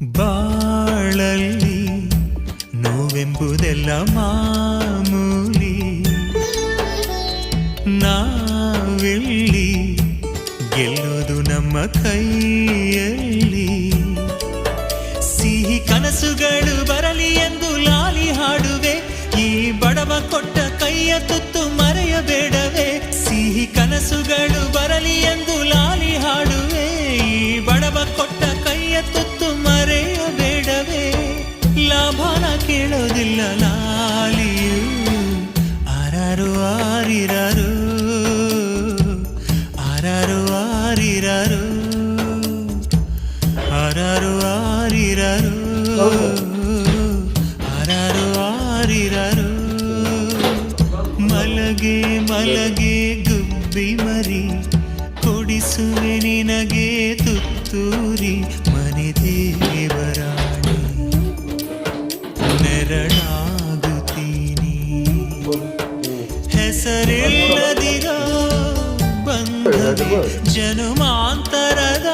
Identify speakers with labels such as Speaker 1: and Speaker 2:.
Speaker 1: ಬಾಳಲ್ಲಿ ನೋವೆಂಬುದೆಲ್ಲ ಮಾಮೂಲಿ, ನಾವೆಲ್ಲಿ ಗೆಲ್ಲೋದು ನಮ್ಮ ಕೈಯಲ್ಲಿ. ಸಿಹಿ ಕನಸುಗಳು ಬರಲಿ ಎಂದು ಲಾಲಿ ಹಾಡುವೆ, ಈ ಬಡವ ಕೊಟ್ಟ ಕೈಯ ತುತ್ತು ಮರೆಯಬೇಡವೇ. ಸಿಹಿ ಕನಸುಗಳು ಬರಲಿ ಎಂದು ಲಾಲಿ ಹಾಡುವೆ, ಈ ಬಡವ ಕೊಟ್ಟ ಕೈಯ ತುತ್ತು ಮರೆಯಬೇಡವೇ. ಲಾಭನ ಕೇಳೋದಿಲ್ಲ ಲಾಲಿಯು, ಆರಾರು ಆರಿರಾರು, ಆರಾರು ಆರಿರಾರು, ಆರಾರು ಆರಿರಾರು, ಆರಾರು ಆರಿರಾರು. ಮಲಗೆ ಮಲಗೆ ಗುಬ್ಬಿ ಮರಿ, ಕೊಡಿಸುವೆ ನಿನಗೆ ತುತ್ತೂರಿ. ಮನೆ ದೇವರಾಣಿ ನೆರಳಾಗುತ್ತೀನಿ, ಹೆಸರಿಲ್ಲದಿರೋ ಬಂಧವೇ ಜನುಮಾಂತರದ